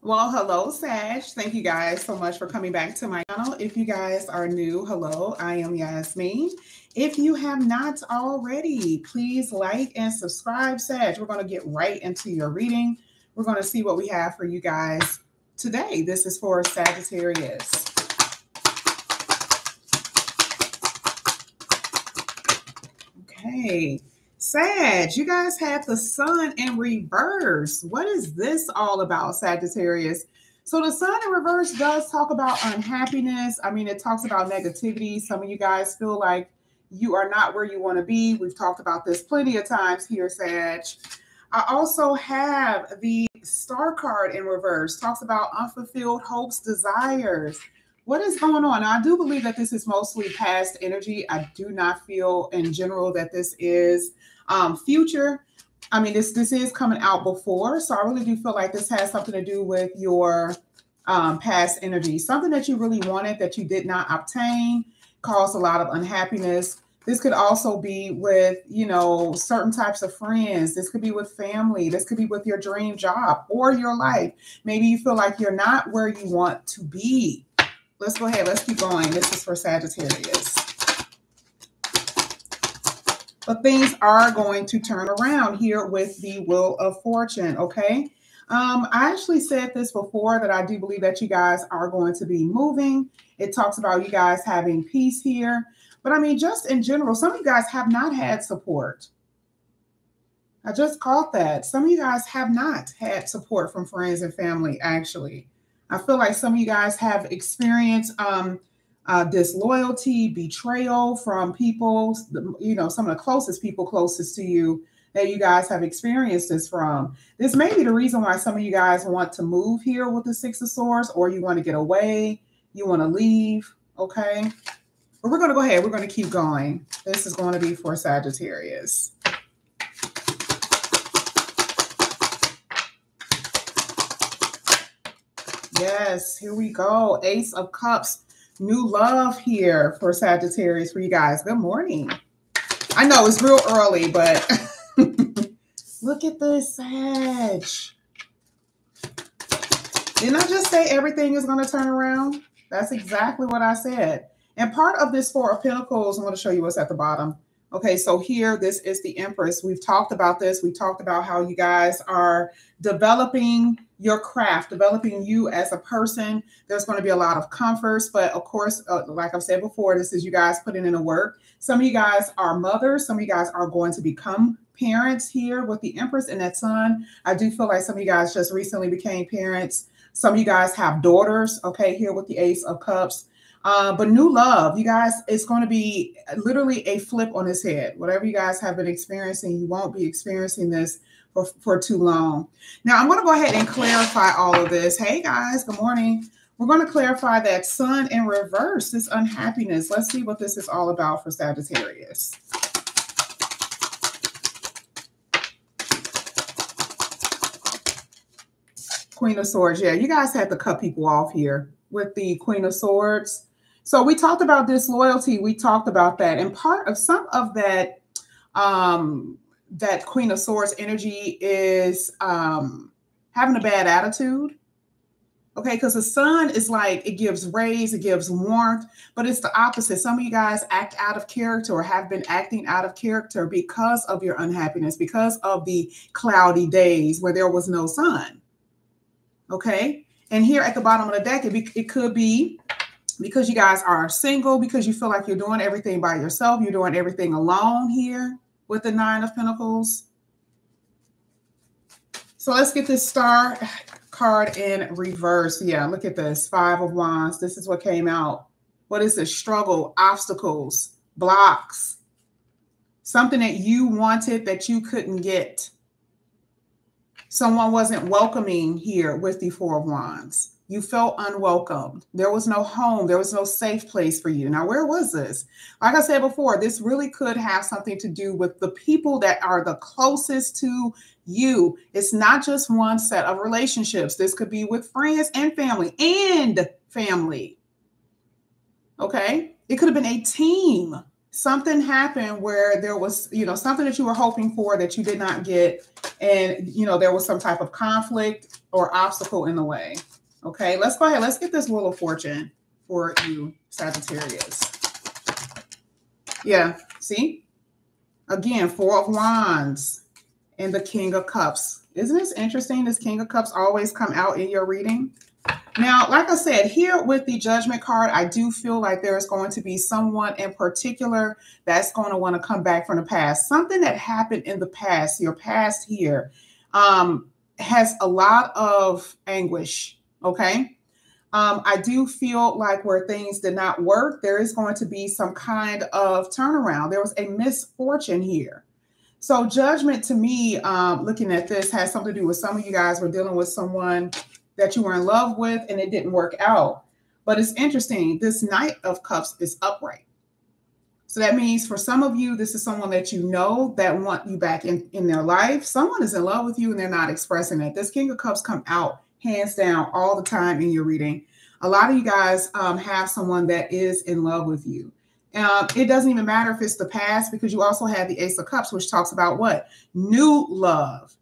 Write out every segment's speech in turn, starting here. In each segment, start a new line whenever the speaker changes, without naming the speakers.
Well, hello, Sag. Thank you guys so much for coming back to my channel. If you guys are new, hello, I am Yasmin. If you have not already, please like and subscribe, Sag. We're going to get right into your reading. We're going to see what we have for you guys today. This is for Sagittarius. Okay. Sag, you guys have the sun in reverse. What is this all about, Sagittarius? So the sun in reverse does talk about unhappiness. I mean, it talks about negativity. Some of you guys feel like you are not where you want to be. We've talked about this plenty of times here, Sag. I also have the star card in reverse. Talks about unfulfilled hopes, desires. What is going on? Now, I do believe that this is mostly past energy. I do not feel in general that this is future. I mean, this is coming out before. So I really do feel like this has something to do with your past energy. Something that you really wanted that you did not obtain caused a lot of unhappiness. This could also be with, certain types of friends. This could be with family. This could be with your dream job or your life. Maybe you feel like you're not where you want to be. Let's go ahead. Let's keep going. This is for Sagittarius. But things are going to turn around here with the Wheel of Fortune, okay? I actually said this before that I do believe that you guys are going to be moving. It talks about you guys having peace here. But I mean, just in general, some of you guys have not had support. I just caught that. Some of you guys have not had support from friends and family, actually. I feel like some of you guys have experienced disloyalty, betrayal from people, some of the closest people closest to you that you guys have experienced this from. This may be the reason why some of you guys want to move here with the Six of Swords, or you want to get away, you want to leave, okay? But we're going to go ahead. We're going to keep going. This is going to be for Sagittarius. Yes, here we go. Ace of Cups. New love here for Sagittarius for you guys. Good morning. I know it's real early, but look at this, Sag. Didn't I just say everything is going to turn around? That's exactly what I said. And part of this Four of Pentacles, I'm going to show you what's at the bottom. Okay, so here, this is the Empress. We've talked about this. We talked about how you guys are developing your craft, developing you as a person. There's going to be a lot of comforts, but of course, like I've said before, this is you guys putting in the work. Some of you guys are mothers. Some of you guys are going to become parents here with the Empress and that sun. I do feel like some of you guys just recently became parents. Some of you guys have daughters, okay, here with the Ace of Cups. But new love, you guys, it's going to be literally a flip on his head. Whatever you guys have been experiencing, you won't be experiencing this for too long. Now, I'm going to go ahead and clarify all of this. Hey, guys, good morning. We're going to clarify that sun in reverse, this unhappiness. Let's see what this is all about for Sagittarius. Queen of Swords. Yeah, you guys had to cut people off here with the Queen of Swords. So we talked about disloyalty. We talked about that. And part of some of that, that Queen of Swords energy is having a bad attitude. Okay, because the sun is like, it gives rays, it gives warmth, but it's the opposite. Some of you guys act out of character or have been acting out of character because of your unhappiness, because of the cloudy days where there was no sun. Okay, and here at the bottom of the deck, it could be because you guys are single, because you feel like you're doing everything by yourself. You're doing everything alone here with the Nine of Pentacles. So let's get this star card in reverse. Yeah, look at this. Five of Wands. This is what came out. What is this? Struggle, obstacles, blocks. Something that you wanted that you couldn't get. Someone wasn't welcoming here with the Four of Wands. You felt unwelcomed. There was no home. There was no safe place for you. Now, where was this? Like I said before, this really could have something to do with the people that are the closest to you. It's not just one set of relationships. This could be with friends and family Okay? It could have been a team. something happened where there was, you know, something that you were hoping for that you did not get. And, you know, there was some type of conflict or obstacle in the way. Okay, let's go ahead. Let's get this Wheel of Fortune for you, Sagittarius. Yeah, see? Again, Four of Wands and the King of Cups. Isn't this interesting? This King of Cups always come out in your reading. Now, like I said, here with the Judgment card, I do feel like there's going to be someone in particular that's going to want to come back from the past. Something that happened in the past, your past here, has a lot of anguish, okay? I do feel like where things did not work, there is going to be some kind of turnaround. There was a misfortune here. So Judgment to me, looking at this, has something to do with some of you guys were dealing with someone that you were in love with and it didn't work out. But it's interesting. This Knight of Cups is upright. So that means for some of you, this is someone that you know that want you back in their life. Someone is in love with you and they're not expressing it. This King of Cups come out hands down all the time in your reading. A lot of you guys have someone that is in love with you. It doesn't even matter if it's the past, because you also have the Ace of Cups, which talks about what? New love.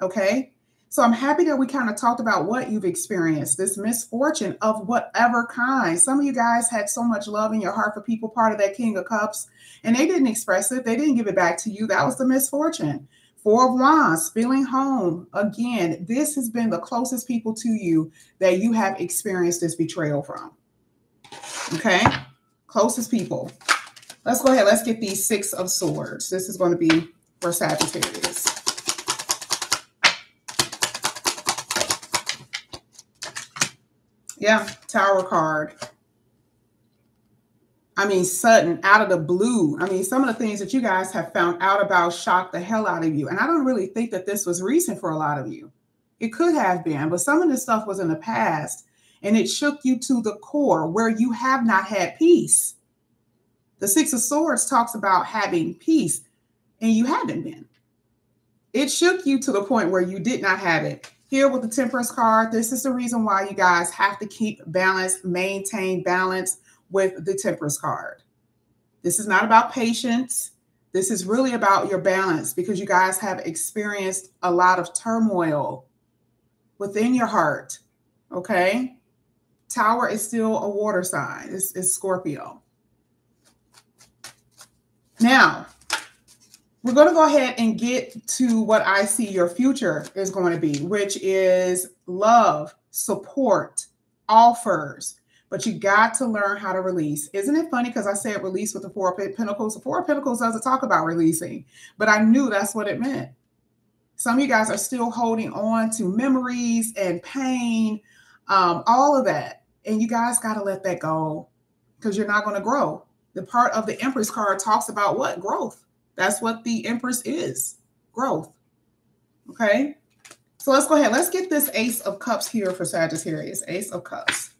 Okay. So I'm happy that we kind of talked about what you've experienced, this misfortune of whatever kind. Some of you guys had so much love in your heart for people, part of that King of Cups, and they didn't express it. They didn't give it back to you. That was the misfortune. Four of Wands, feeling home. Again, this has been the closest people to you that you have experienced this betrayal from. Okay? Closest people. Let's go ahead. Let's get these Six of Swords. This is going to be for Sagittarius. Yeah, Tower card. I mean, sudden, out of the blue. I mean, some of the things that you guys have found out about shocked the hell out of you. And I don't really think that this was recent for a lot of you. It could have been, but some of this stuff was in the past and it shook you to the core where you have not had peace. The Six of Swords talks about having peace and you haven't been. It shook you to the point where you did not have it. Here with the Temperance card, this is the reason why you guys have to keep balance, maintain balance with the Temperance card. This is not about patience. This is really about your balance, because you guys have experienced a lot of turmoil within your heart, okay? Tower is still a water sign. It's Scorpio. Now, we're going to go ahead and get to what I see your future is going to be, which is love, support, offers. But you got to learn how to release. Isn't it funny? Because I said release with the Four of Pentacles. The Four of Pentacles doesn't talk about releasing, but I knew that's what it meant. Some of you guys are still holding on to memories and pain, all of that. And you guys got to let that go, because you're not going to grow. The part of the Empress card talks about what? Growth. That's what the Empress is, growth. Okay. So let's go ahead. Let's get this Ace of Cups here for Sagittarius. Ace of Cups.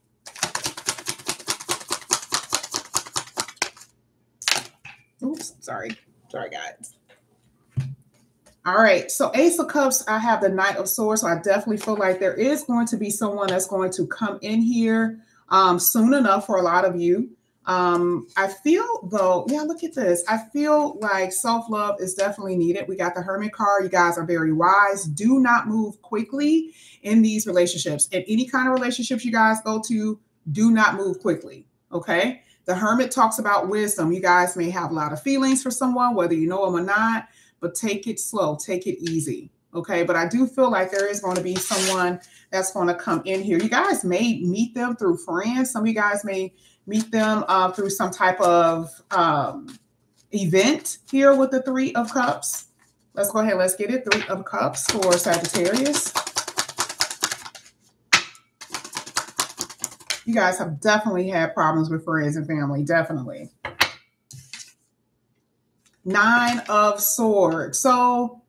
Oops, sorry. Sorry, guys. All right. So Ace of Cups, I have the Knight of Swords. So I definitely feel like there is going to be someone that's going to come in here soon enough for a lot of you. I feel though, yeah, look at this. I feel like self-love is definitely needed. We got the Hermit card. You guys are very wise. Do not move quickly in these relationships. In any kind of relationships you guys go to, do not move quickly. Okay. The Hermit talks about wisdom. You guys may have a lot of feelings for someone, whether you know them or not, but take it slow, take it easy. Okay. But I do feel like there is going to be someone that's going to come in here. You guys may meet them through friends. Some of you guys may meet them through some type of event here with the Three of Cups. Let's go ahead. Let's get it. Three of Cups for Sagittarius. You guys have definitely had problems with friends and family. Definitely. Nine of Swords. So,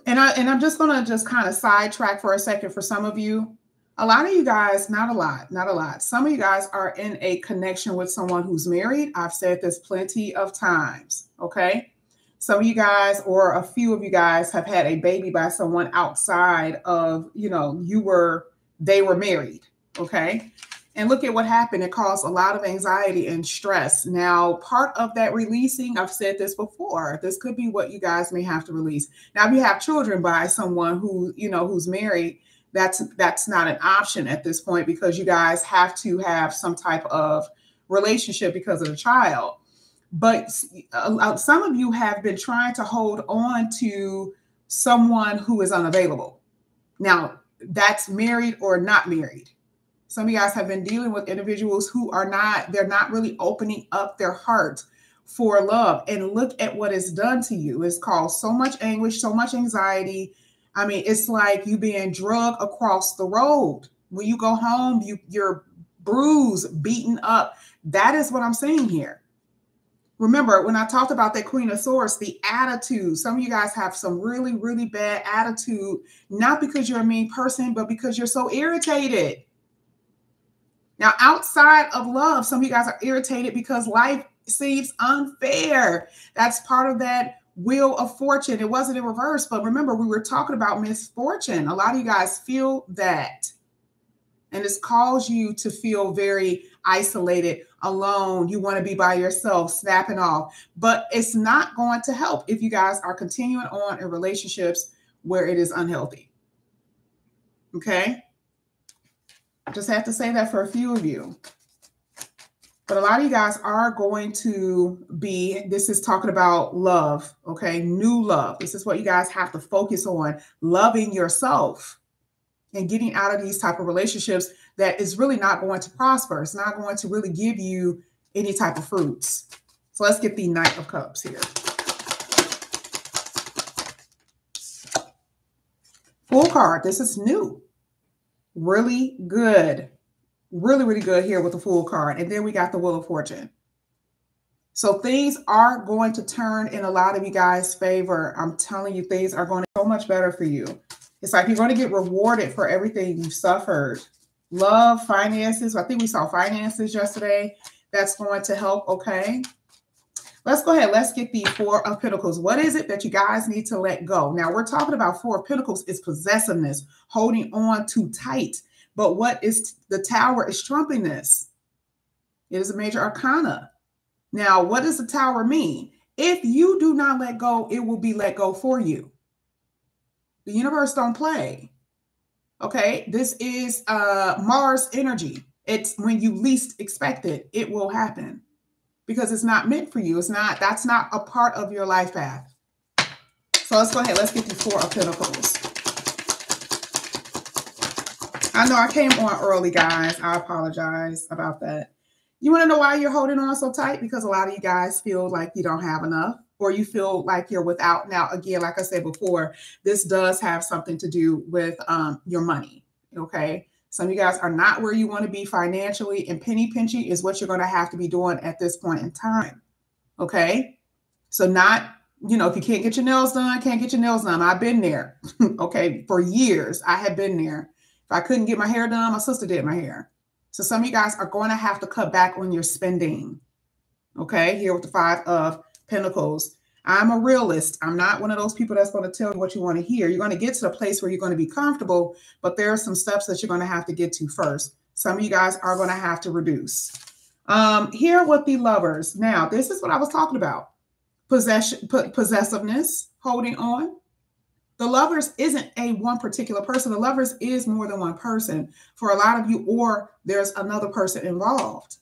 and I'm just going to just kind of sidetrack for a second for some of you. A lot of you guys, not a lot. Some of you guys are in a connection with someone who's married. I've said this plenty of times, okay? Some of you guys, or a few of you guys, have had a baby by someone outside of, you know, they were married, okay? And look at what happened. It caused a lot of anxiety and stress. Now, part of that releasing, I've said this before, this could be what you guys may have to release. Now, if you have children by someone who, you know, who's married, that's not an option at this point, because you guys have to have some type of relationship because of the child. But some of you have been trying to hold on to someone who is unavailable. Now, that's married or not married. Some of you guys have been dealing with individuals who are not, they're not really opening up their heart for love. And look at what it's done to you. It's caused so much anguish, so much anxiety. I mean, it's like you being drugged across the road. When you go home, you're bruised, beaten up. That is what I'm saying here. Remember, when I talked about that Queen of Swords, the attitude, some of you guys have some really, really bad attitude, not because you're a mean person, but because you're so irritated. Now, outside of love, some of you guys are irritated because life seems unfair. That's part of that Wheel of Fortune. It wasn't in reverse, but remember, we were talking about misfortune. A lot of you guys feel that. And it's caused you to feel very isolated, alone. You want to be by yourself, snapping off. But it's not going to help if you guys are continuing on in relationships where it is unhealthy. Okay? I just have to say that for a few of you. But a lot of you guys are going to be, this is talking about love, okay? New love. This is what you guys have to focus on, loving yourself and getting out of these type of relationships that is really not going to prosper. It's not going to really give you any type of fruits. So let's get the Knight of Cups here. Full card. This is new. Really good. Really, really good here with the Fool card. And then we got the Wheel of Fortune. So things are going to turn in a lot of you guys' favor. I'm telling you, things are going to be so much better for you. It's like you're going to get rewarded for everything you've suffered. Love, finances. I think we saw finances yesterday. That's going to help, okay? Let's go ahead. Let's get the Four of Pentacles. What is it that you guys need to let go? Now, we're talking about Four of Pentacles is possessiveness, holding on too tight. But what is the Tower is trumping this. It is a major arcana. Now, what does the Tower mean? If you do not let go, it will be let go for you. The universe don't play. Okay, this is Mars energy. It's when you least expect it, it will happen because it's not meant for you. It's not, that's not a part of your life path. So let's go ahead. Let's get the Four of Pentacles. I know I came on early, guys. I apologize about that. You want to know why you're holding on so tight? Because a lot of you guys feel like you don't have enough, or you feel like you're without. Now, again, like I said before, this does have something to do with your money, okay? Some of you guys are not where you want to be financially, and penny pinching is what you're going to have to be doing at this point in time, okay? So not, you know, if you can't get your nails done, can't get your nails done. I've been there, okay? For years, I have been there. If I couldn't get my hair done, my sister did my hair. So some of you guys are going to have to cut back on your spending, okay? Here with the Five of Pentacles. I'm a realist. I'm not one of those people that's going to tell you what you want to hear. You're going to get to the place where you're going to be comfortable, but there are some steps that you're going to have to get to first. Some of you guys are going to have to reduce. Here with the Lovers. Now, this is what I was talking about. Possessiveness, holding on. The Lovers isn't a one particular person. The Lovers is more than one person for a lot of you, or there's another person involved.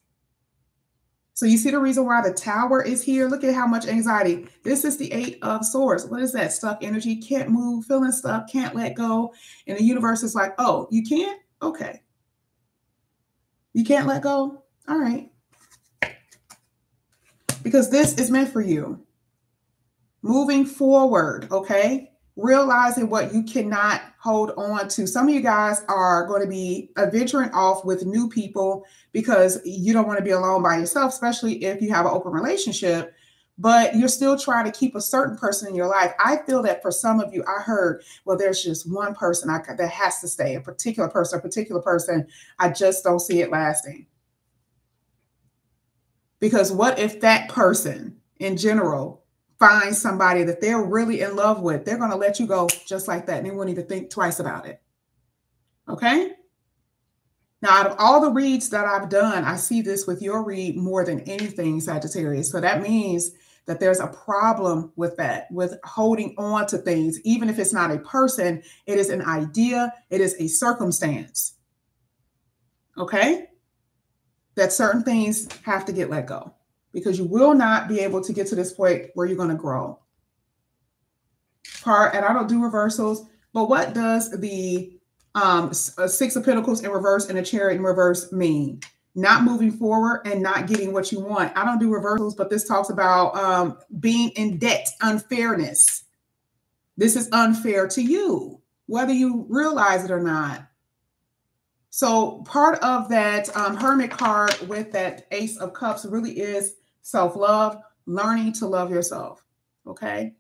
So you see the reason why the Tower is here. Look at how much anxiety. This is the Eight of Swords. What is that? Stuck energy. Can't move, feeling stuck, can't let go. And the universe is like, oh, you can't? Okay. You can't let go? All right. Because this is meant for you. Moving forward, okay? Realizing what you cannot hold on to. Some of you guys are going to be venturing off with new people because you don't want to be alone by yourself, especially if you have an open relationship, but you're still trying to keep a certain person in your life. I feel that for some of you, I heard, well, there's just one person that has to stay, a particular person. I just don't see it lasting. Because what if that person in general find somebody that they're really in love with? They're going to let you go just like that. And they won't even think twice about it. Okay. Now, out of all the reads that I've done, I see this with your read more than anything, Sagittarius. So that means that there's a problem with that, with holding on to things. Even if it's not a person, it is an idea, it is a circumstance. Okay? That certain things have to get let go because you will not be able to get to this point where you're going to grow. And I don't do reversals, but what does the Six of Pentacles in reverse and a Chariot in reverse mean? Not moving forward and not getting what you want. I don't do reversals, but this talks about being in debt, unfairness. This is unfair to you, whether you realize it or not. So part of that Hermit card with that Ace of Cups really is self-love, learning to love yourself. Okay.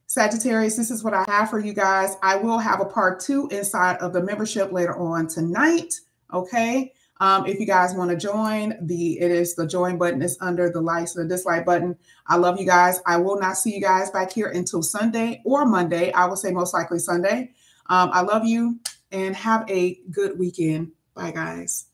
Sagittarius, this is what I have for you guys. I will have a part 2 inside of the membership later on tonight. Okay. If you guys want to join, the join button is under the likes and the dislike button. I love you guys. I will not see you guys back here until Sunday or Monday. I will say most likely Sunday. I love you and have a good weekend. Bye, guys.